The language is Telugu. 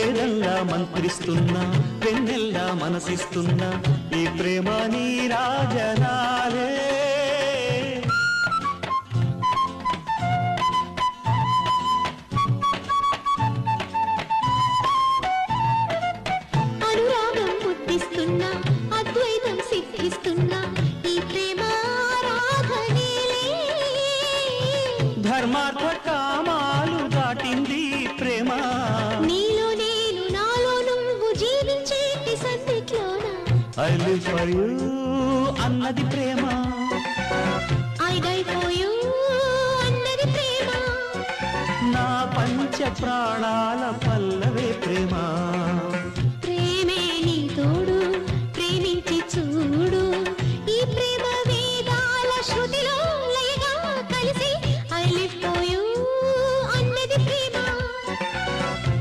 వేదంగా మంత్రిస్తున్నా వెన్నెల్లా మనసిస్తున్నా ఈ ప్రేమ నీ రాజనాలే అనురాగం పుట్టిస్తున్నా అద్వైతం సిద్ధిస్తున్నా ఈ ప్రేమ ఆరాధనేలే ధర్మార్థ కామాలు దాటింది ప్రేమ నీలో నేను నాలో నువ్వు జీవించేటి సందిట్లోన I live for you అన్నది ప్రేమ I die for you అన్నది ప్రేమ నా పంచ ప్రాణాల పల్లవే ప్రేమ